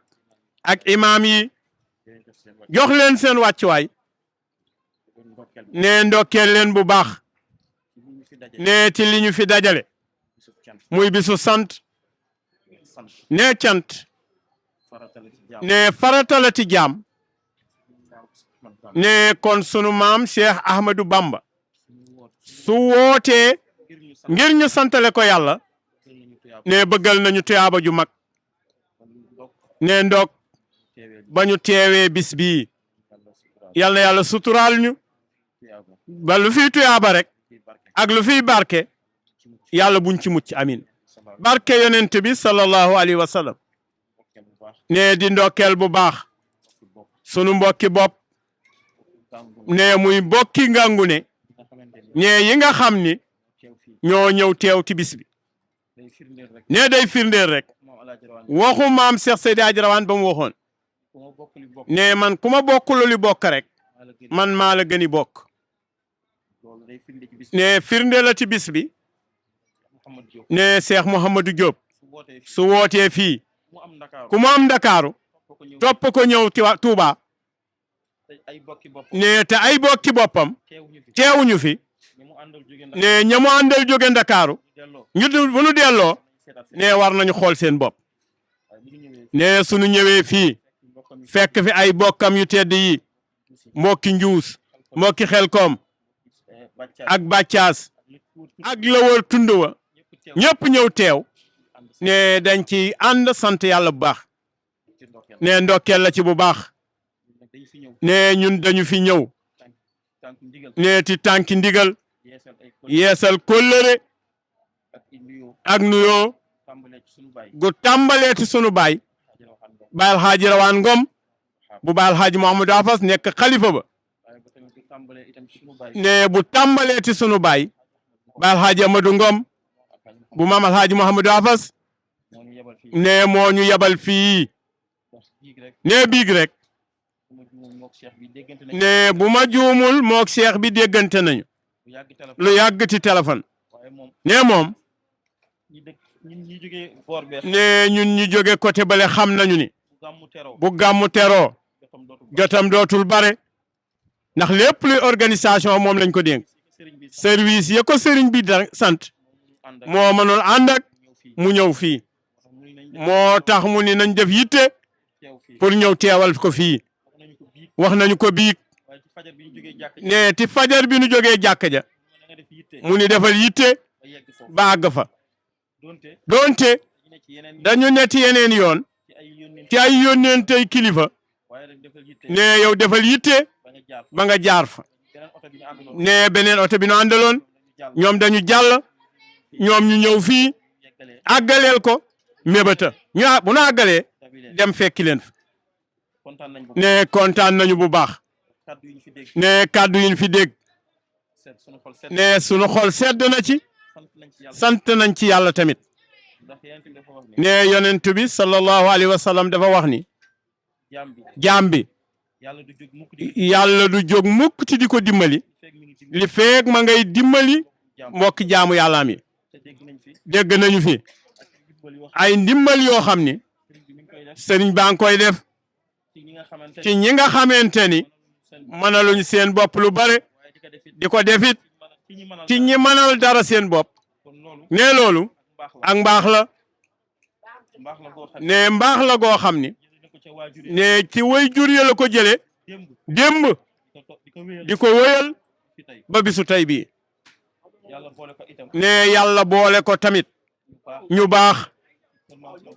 ak imaam yi jox leen seen wàccuwaay ne ndokkeel leen bu baax ne ci li ñu fi dajale muy bisu sant ne cant ne faratalati jaam ne kon sunu maam Cheikh Ahmadou Bamba su wootee ngir ñu santale ko yàlla ne bëggal nañu tuyaaba ju mag ne ndok ba ñu teewee bis bii yal na yàlla suturaal ñu ba lu fiy tuyaaba rek ak lu fiy barke yàlla buñ ci mucc amin barke yonent bi sallallahu alayhi wa sallam ne di ndokkeel bu baax sunu mbokki bopp ne muy mbokki ngangu ne yi nga xam ni ñoo ñëw teew ci bis bi ne day firndeel rek waxu maam Cheikh Seydi Hadji Rawane ba mu waxoon ne man ku ma bokkul li bokk rek man maa la gëni bokk ne firnde la ci bis bi ne Cheikh Mouhamadou Diop su wootee fii ku mu am Ndakaaru topp ko ñëw Touba ne te ay bokki boppam teewuñu fi ne ñamu àndal jóge Ndakaaru ñu bu nu delloo ne war nañu xool seen bopp ne sunu ñëwee fii fekk fi ay bokkam yu tedd yi mbokki njuus mbokki Xelkom ak bàccaas ak la wër tund wa ñëpp ñëw teew ne dañ ci ànd sant yàlla bu baax ne ndokkeel la ci bu baax ne ñun dañu fi ñëw ne ti tànki ndigal yeesal kóllëre ak nuyoo gu tàmbalee ci sunu baay Baay Alxaaji Rawaan Ngom bu Baay Alxaaji Mouhamadou Hafiz nekk xalifa ba ne bu tàmbalee ci sunu baay Baay Alxaaji Amadou Ngom bu maam Alxaaji Mouhamadou Hafiz ne moo ñu yebal fii ne biig rek ne bu ma juumul mook cheikh bi déggante nañu lu yàgg ci téléphone ne moom ne ñun ñi jóge côté bale xam nañu ni bu gàmmu teroo jotam dootul bare ndax lépp luy organisation moom lañ ko dénk service ya ko sëriñ bi sant moo mënul ànd ak mu ñëw fii moo tax mu ni nañ def yitte pour ñëw teewal ko fii wax nañu ko biig ne ti fajar bi nu jógee jàkka ja mu ni defal yitte ba àgg fa doonte dañu ne ci yeneen yoon ci ay yónneen tey kilifa ne yow defal yitte ba nga jaar fa ne beneen oto bi nu àndaloon ñoom dañu jàll ñoom ñu ñëw fii àggaleel ko mébata ñu bu nu àggalee dem fekki leen fa ne kontaan nañu bu baax ne kàddu yi ñu fi dégg ne sunu xol sedd na ci sant nañ ci yàlla tamit ne yonent bi sallallahu alayhi wa sallam dafa wax ni jaam bi yàlla du jóg mukk ci di ko dimbali li feek ma ngay dimbali mbokki jaamu yàllaam yi dégg nañu fi ay ndimbal yoo xam ni sëriñ baa ngi koy def ci ñi nga xamante ni mënaluñ seen bopp lu bare di ko defit ci ñi mënal dara seen bopp ne loolu ak mbaax la ne mbaax la goo xam ni ne ci way jur ya la ko jële démb di ko wéyal ba bisu tey bii ne yàlla boole ko tamit ñu baax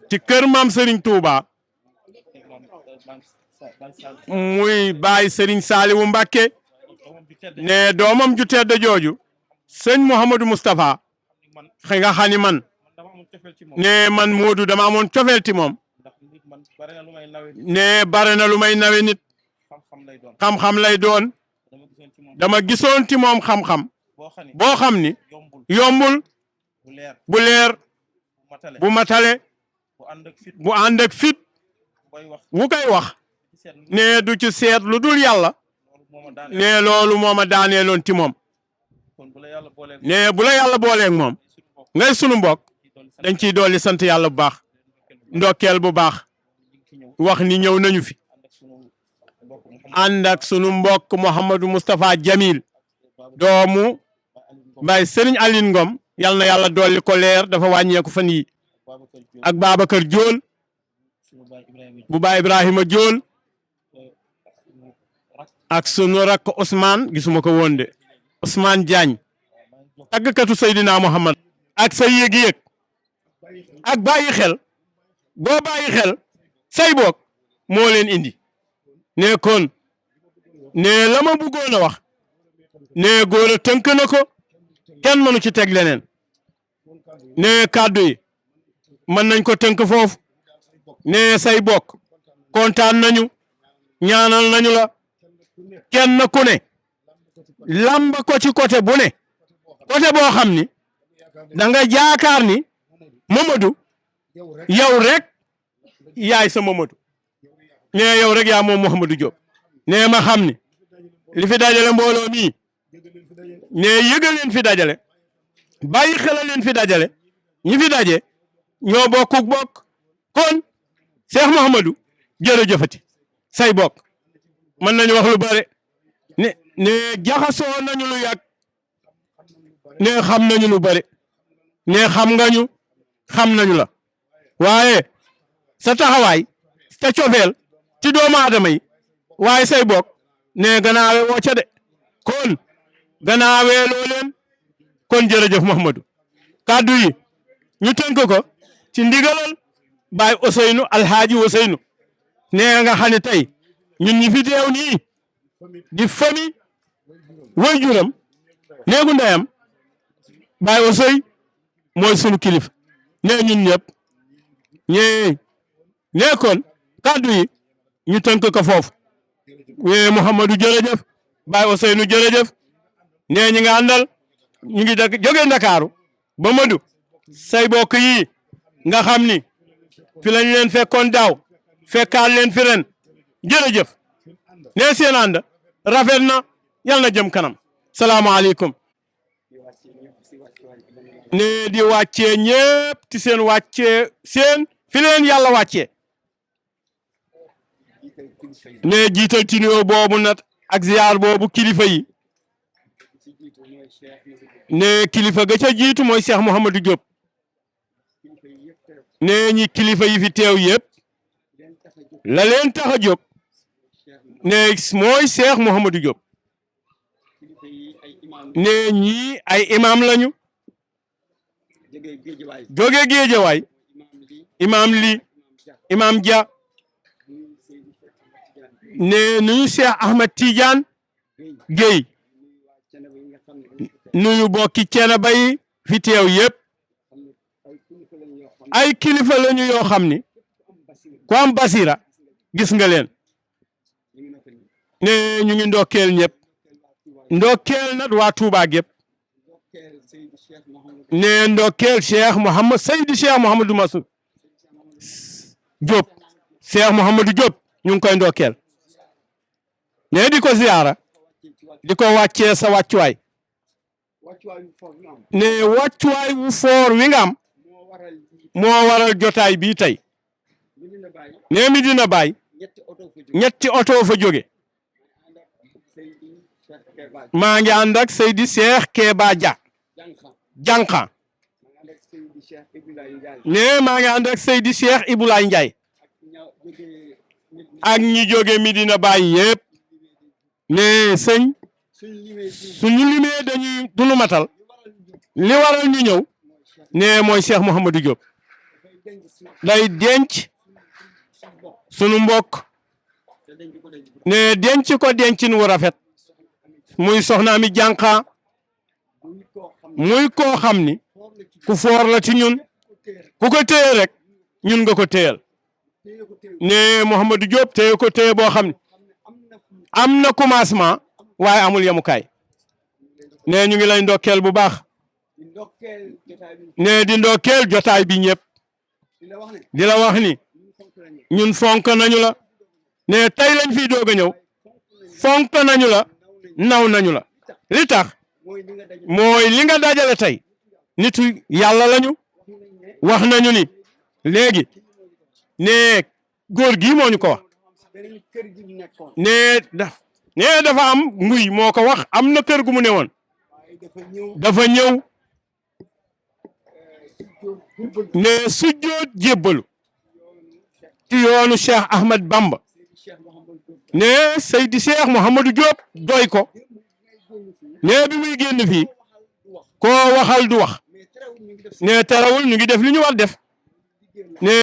ci kër maam Serigne Touba muy baay Serigne Saliou Mbacké ne doomam ju tedd jooju sëñ Mouhamadou Moustapha xëy nga xam ni man ne man Modou dama amoon cofeel ci moom ne bare na lu may nawe nit xam-xam lay doon dama gisoon ci moom xam-xam boo xam ni yombul bu leer bu matale bu ànd ak fit bu koy wax ne du ci seet lu dul yàlla ne loolu moo ma daaneeloon ci moom ne bu la yàlla booleeg moom ngay sunu mbokk dañ ciy dolli sant yàlla bu baax ndokkeel bu baax wax ni ñëw nañu fi ànd ak sunu mbokk Mouhamadou Moustapha Jamil doomu Baye Serigne Aline Ngom yal na yàlla dolli ko leer dafa wàññeeku fan yi ak Babacar Diol bu Baye Ibrahima Diol ak sunu rakk Ousmane gisuma ko woon de Ousmane Diagne tàggkatu Seydina Muhammad ak sa yëg-yëg ak bàyyi xel boo bàyyi xel say boog moo leen indi ne kon ne la ma bëggoon a wax ne góor a tënk na ko kenn mënu ci teg leneen ne kàddu yi mën nañ ko tënk foofu ne say bokk kontaan nañu ñaanal nañu la kenn ku ne lamba ko ci côté bu ne côté boo xam ni da nga jaakaar ni Mamadou yow rek yaay sa Mamadou ne yow rek yaa moom Mouhamadou Diop ne ma xam ni li fi dajale mbooloo mii ne yëgal leen fi dajale bàyyi xelal leen fi dajale ñi fi daje ñoo bokkuk bokk kon Cheikh Mouhamadou jërëjëfati say bokk mën nañu wax lu bare ne jaxasoo nañu lu yàgg ne xam nañu lu bare ne xam nga ñu xam nañu la waaye sa taxawaay sa cofeel ci doomu aadama yi waaye say bokk ne ganaawe woo ca de kon ganaawe loo leen kon jërëjëf Mouhamadou kàddu yi ñu tënk ko ci ndigalal Baay Ousseynou Alhaaji Ousseynou ne nga xam ne tey ñun ñi fi teew nii di famille waajuram néegu ndeyam Baay Ousseynou mooy sunu kilif ne ñun ñëpp ne kon kàddu yi ñu tënk ko foofu we Mouhamadou jërëjëf Baay Ousseynou jërëjëf ne ñi nga àndal ñu ngi jóge Ndakaaru ba Madou say bokk yi nga xam ni fi lañ leen fekkoon daaw fekkaat leen fi ren jërëjëf ne seen ànd rafet na yal na jëm kanam salaamaaleykum ne di wàccee ñépp ci seen wàccee seen fi leen yàlla wàccee ne jiital ci nuyoo boobu nag ak ziyaar boobu kilifa yi ne kilifa ga ca jiitu mooy Cheikh Mouhamadou Diop ne ñi kilifa yi fi teew yëpp la leen tax a jóg ne mooy Cheikh Mouhamadou Diop ne ñii ay imam lañu jóge Géejawaay imam li imam Dia ne nuyu Cheikh Ahmed Tidiane Guèye nuyu bokki Thiénaba yi fi teew yëpp ay kilifa lañu yoo xam ni ku am basira gis nga leen ne ñu ngi ndokkeel ñëpp ndokkeel nag waa Touba gépp nee ndokkeel Cheikh Mouhamad Seydi Cheikh Mouhamadou Mansour Diop Cheikh Mouhamadou Diop ñu ngi koy ndokkeel nee di ko ziyaara di ko wàccee sa wàccuwaay ne wàccuwaay wu foor wi nga am moo waral jotaay bii tey nee Medina Baye ñetti oto fa jóge maa ngi ànd ak Seydi Cheikh Keba Dia jànqa nee maa ngi ànd ak Seydi Cheikh Iboulaye Ndiaye ak ñi jóge Medina Baye yëpp nee sëñ suñu limee dañuy dunu matal li waral ñu ñëw nee mooy Cheikh Mouhamadou Diop day denc sunu mbokk nee denc ko dencin wu rafet muy soxna mi jànqa muy koo xam ni ku foor la ci ñun ku ko téye rek ñun nga ko téyal nee Mouhamadou Diop téye ko téye boo xam ne am na commencement waaye amul yemukaay nee ñu ngi lay ndokkeel bu baax nee di ndokkeel jotaay bi ñëpp di la wax ni ñun fonk nañu la nee tey lañ fiy doog a ñëw fonk nañu la naw nañu la li tax mooy li nga dajale tey nitu yàlla lañu wax nañu ni léegi nee góor gi moo ñu ko wax nee dafa am nguy moo ko wax am na kër gu mu ne woon dafa ñëw nee sujjoot jébbalu ci yoonu Cheikh Ahmad Bamba nee Seydi Cheikh Mouhamadou Diop doy ko nee bi muy génn fii koo waxal du wax nee tarawul ñu ngi def li ñu war def nee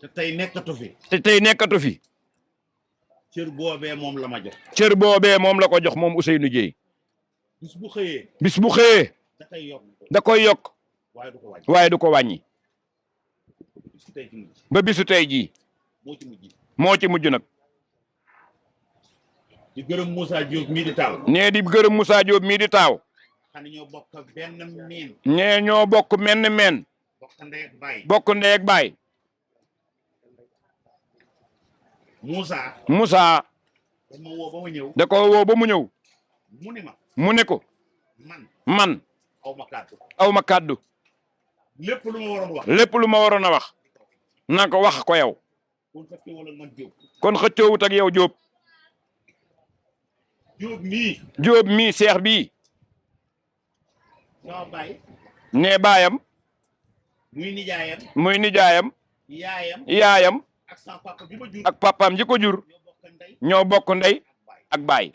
te tey nekkatu fi. te tey nekkatu fi. cër boobee moom la ma jox. cër boobee moom la ko jox moom Ousseynou Dieye. bis bu xëyee. bis bu xëyee. da koy yokk. da koy yokk. waaye du ko wàññi. waaye du ko wàññi. bisu tey ci mujj. ba bisu tey jii. moo ci mujj. moo ci mujj nag. di gërëm Moussa Diop mii di taaw. nee di gërëm Moussa Diop mii di taaw. xam ne ñoo bokk benn miin. nee ñoo bokk menn meen. bokk ndey ak baay. bokk ndey ak baay. Moussa. Moussa. da ma woo ba ma ñëw. da ko woo ba mu ñëw. mu ni ma. mu ne ko. man. aw ma kàddu. aw ma kàddu. lépp lu ma waroon wax. lépp lu ma waroon a wax. na ko wax ko yow. kon xëccoo ak man Diop. kon xëccoowut ak yow Diop. Diop mii. Diop mii seex bii. sama baay. nee baayam. muy nijaayam. muy nijaayam. yaayam. yaayam. ak sama papa bi ma jur. ak papaam ji ko jur. ñoo bokk ndey ak baay.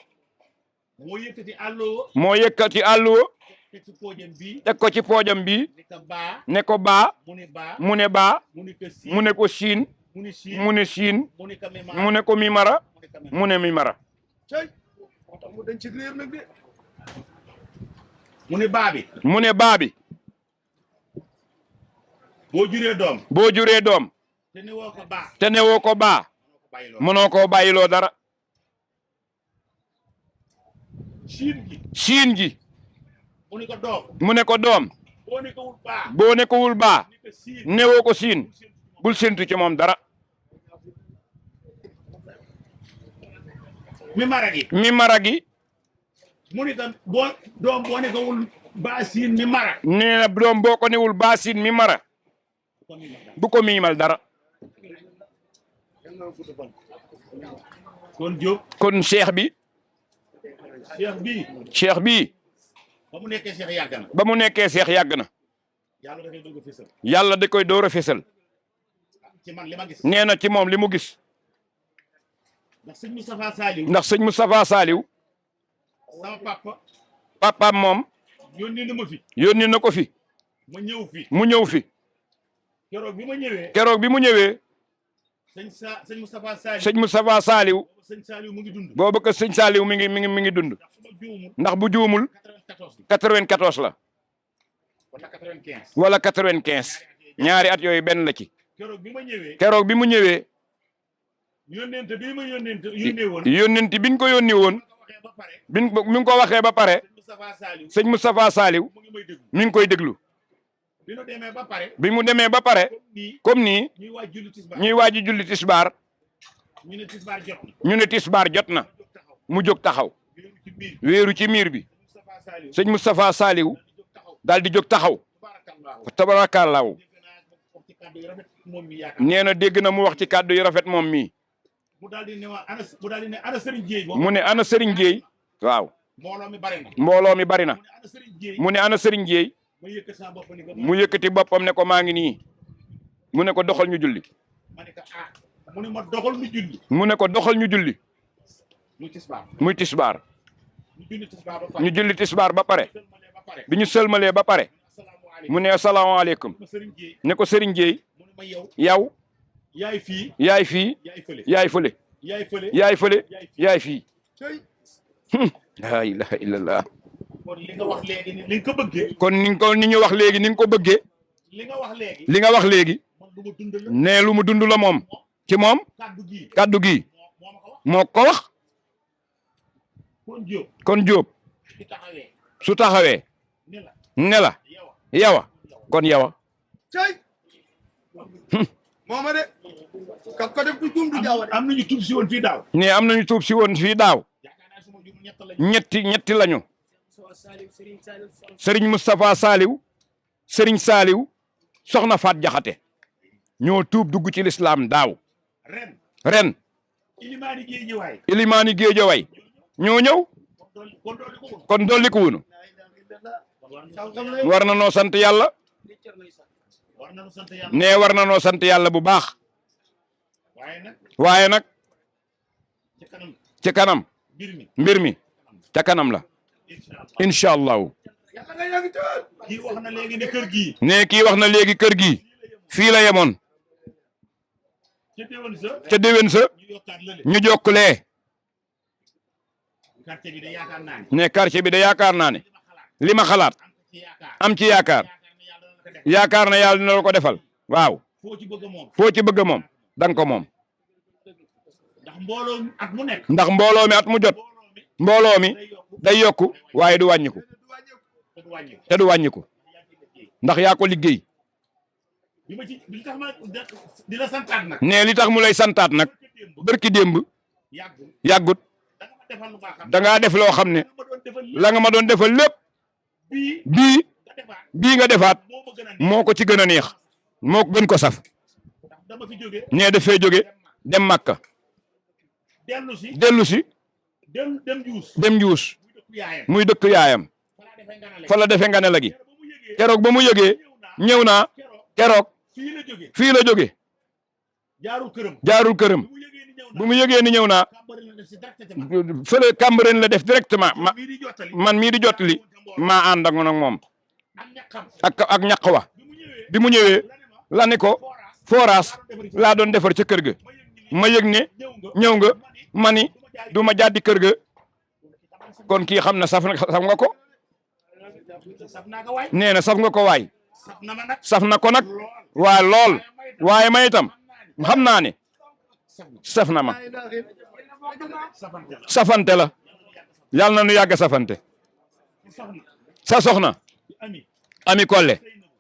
moo yëkkati àlluwa. moo yëkkati àlluwa. teg ci poojam bii. teg ko ci poojam bii. ne ko baa. ne ko baa. mu ne baa. mu ne baa. mu ne ko siin. mu ne ko siin. mu ne siin. mu ne siin. mu ne ko mimara. mu ne ko mimara. mu ne ko mimara. mu ne mimara. mu ne baa bi. mu ne baa bi. boo juree doom. boo juree doom. te ne woo ko baa. te ne woo ko baa. mënoo koo bàyyiloo dara. siin gi. siin gi. mu ne ko doom. mu ne ko doom. boo ne ko wul baa. boo ne ko wul baa. ne ko siin. newoo ko siin. bul séntu ci moom dara. mimara gi. mimara gi. mu ne tam boo doom boo ne ko wul baa siin mimara. nee na doom boo ko newul baa siin mimara. du ko miimal dara. kon Diop. kon cheikh bi. cheikh bii. cheikh bii. ba mu nekkee cheikh yàgg na. ba mu nekkee cheikh yàgg na. yàlla dafay doog a fésal. yàlla da koy door a fésal. ci man li ma gis. nee na ci moom li mu gis. ndax sëñ Moustapha Saliou. ndax sëñ Moustapha Saliou. sama papa. papaam moom. yónni na ma fi. yónni na ko fi. ma ñëw fi. mu ñëw fi. keroog bi ma ñëwee. keroog bi mu ñëwee. sëñ Moustapha Saliou. sëñ Moustapha Saliou. sëñ Saliou mu ngi dund. boobu que sëñ Saliou mi ngi dund. ndax su ma juumul. ndax bu juumul. 94 la. wala 95. wala 95. ñaari at yooyu benn la ci. keroog bi ma ñëwee. keroog bi mu ñëwee. yónneente bi ma yónnee woon. yónneenti biñ ko yónni woon. waxee ba pare. mi ngi ko waxee ba pare. Moustapha Saliou sëñ Moustapha Saliou mu ngi may déglu mi ngi koy déglu bi nu demee ba pare bi mu demee ba pare comme nii ñuy waaj julli tisbaar ñuy waaji julli tisbaar ñu ne tisbaar jot na ñu ne tisbaar jot na mu jóg taxaw wéeru ci biir wéeru ci miir bi Moustapha Saliou sëñ Moustapha Saliou jóg taxaw daal di jóg taxaw tabarakallahu tabarakallahu dégg naa wax ci kàddu yu rafet moom mi yaakaar nee na dégg na mu wax ci kàddu yu rafet moom mii mu daal di ne waa ana mu daal di ne ana Serigne Dieye moom mu ne ana Serigne Dieye waaw mbooloo mi bari na mbooloo mi bari na mu ne ana Serigne Dieye mu ne ana Serigne Dieye ma yëkkat sama bopp ni ko mu yëkkati boppam ne ko maa ngi nii mu ne ko doxal ñu julli ma ne ko mu ne ma doxal ñu julli mu ne ko doxal ñu julli muy tisbaar muy tisbaar ñu julli tisbaar ba pare ñu julli tisbaar ba pare sëlmalee ba pare bi ñu sëlmalee ba pare asalaamaaleykum mu ne asalaamaaleykum ma Serigne Dieye ne ko Serigne Dieye mu ne ma yow yow yaay fii yaay fii yaay fële yaay fële yaay fële yaay fële yaay fii tey la ilaha illallah kon li nga wax léegi ni li nga ko bëggee kon ni ñu wax léegi ni nga ko bëggee li nga wax léegi li nga wax léegi man du ma dund la ne lu mu dund la moom ci moom kàddu gii kàddu gi moo ma ko wax moo ko wax kon Diop kon Jóob ci taxawee su taxawee ni la ne la yow yawa kon yawa cay mooma de ka ko def du juum du jaawa de am nañu tuub si woon fii daaw ne am nañu tuub si woon fii daaw yaakaar naa suma jum ñett lañu ñetti lañu Serigne Moustapha Saliou Serigne Saliou soxna Faat Jaxate ñoo tuub dugg ci lislaam daaw ren ren ilimaani géej ñëwaay ilimaani géejaway ñoo ñëw kon dolli ko wunu war na noo sant yàlla war nañu sant yàlla ne war na noo sant yàlla bu baax waaye nag ci kanam ci kanam mbir mi ca kanam la incha allahu yàlla nga yàgg tël kii wax na léegi ne kër gii ne kii wax na léegi kër gi fii la yemoon ca déwén sa ca déwén sa ñu yokkaat lële ñu jokkulee quartier bi de yaakaar naa ne ne quartier bi de yaakaar naa ne li ma xalaat am ci yaakaar am ci yaakaar na yàlla dina la ko defal waaw foo ci bëgg moom foo ci bëgg moom danga ko moom ndax mbooloo at mu nekk ndax mbooloo mi at mu jot mbooloo mi day yokku waaye du wàññiku te du wàññi te du wàññiku ndax yaa ko liggéey bi ma ci li tax ma di la santaat nag ne li tax mu lay santaat nag bërki démb yàggul yàggut da nga ma defal lu baax dangaa def loo xam ne ma doon defal la nga ma doon defal lépp bii bii nga defaat bii nga defaat moo ma gën a neex moo ko ci gën a neex moo ko gën ko saf ndax dama fi jóge nee dafay jóge dem Màkka dellu si dellu si dem juus dem njuus muy dëkk yaayam muy dëkk yaayam falaa defee nga ne fa la defe nga ne la gi ba mu yëgee keroog ba mu yëgee ñëw naa keroog fii la jóge fii la jóge jaarul këram jaarul këram bu mu yëgee ni ñëw bu mu yëgee ni ñëw naa kàmbari la def si directement fële Cambérène la def directement ma mii di jottali man mii di jottali maa ànd ak moom ak ñaqam ak ñaq wa bi mu ñëwee bi mu ñëwee la ne ko forage forage laa doon defar ca kër ga ma yëg ne ñëw nga ma ni du ma jàddi kër ga kon kii xam na saf nga ko saf naa ko waay nee na saf nga ko waay saf na ma nag saf na ko nag waaye lool waaye ma itam xam naa ne saf na ma safante la safante la yàlla na nu yàgg safante soxna sa soxna ami Ami Kolle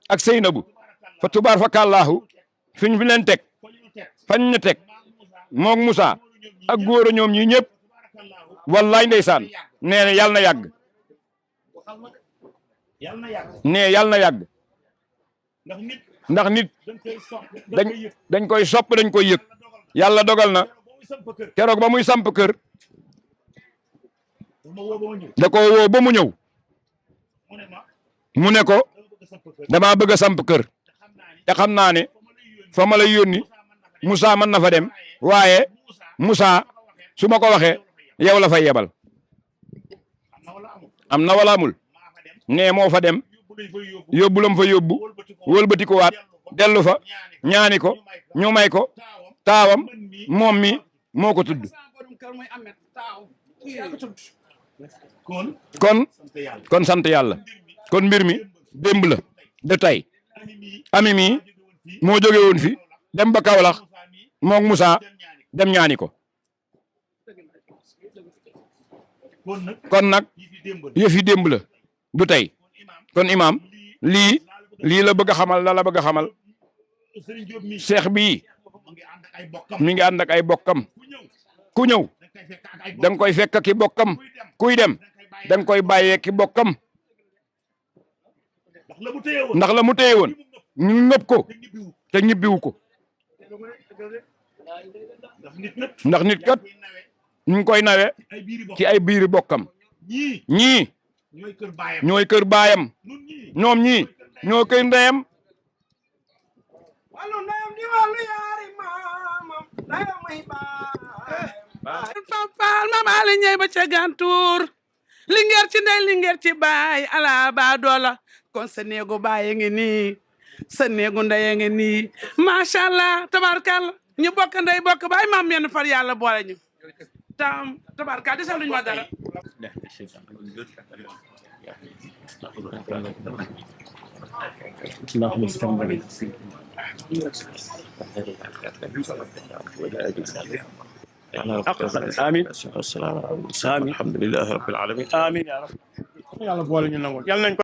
ak Seynabu fa tubaar fa kàllaahu fi ñu leen teg ko ñu teg fañ ñu teg moog Moussa ak góor a ñoom ñi ñëpp wallaay ndeysaan nee na yàlla na yàgg yàlla na yàgg nee yàlla na yàgg ndax nit ndax nit dañ koy sopp dañ dañ koy sopp dañ koy yëg yàlla dogal na ba muy samp kër keroog ba muy samp kër ma woo ba ma ñëw da ko woo ba mu ñëw mu ne ma mu ne ko dama bëgg samp kër damaa bëgg a samp kër te xam naa ne fa ma lay yónni Moussa mën na fa dem waaye Moussa su ma ko waxee yow la fay yebal am na wala amul am na wala amul maa fa dem nee moo fa dem yóbbu lañ fay yóbbu yóbbu lam fa yóbbu wëlbati ko wëlbati ko waat dellu fa ñaani ko ñu may ko taawam moom mi moo ko tudd kon kon sant yàlla kon sant yàlla kon mbir mi démb la de tey ami mii ami mi jóge woon fii moo jóge woon fi dem ba Kaolack Moussa mii moog Moussa dem ñaani dem ñaani ko kon nag yëf yi démb la du tey kon imaam lii la bëgg a xamal la bëgg a xamal seex bii mi ngi ànd ak ay bokkam ku ñëw da nga koy fekk ki bokkam kuy dem da nga koy bàyyee ki bokkam ndax la mu téye woon ñu ngëb ko te ñibbiwu ko ndax nit kat ñu ngi koy nawe ci ay biiri bokkam ñii ñooy kër baayam ñoom ñii ñoo kër ndeyam faal maam ali ñey ba ca gantuur lingeer ci ndey lingeer ci baay ala ba doola kon sa néegu baay ngi nii sa néegu ndey ngi nii macha allah tabarkalla ñu bokk ndey bokk baay maam yenn far yàlla boole ñu tam tabarkalla desal luñu ma dara آمين الحمد لله رب العالمين آمين يا رب يلا boole ñu nangul yàlla nañ ko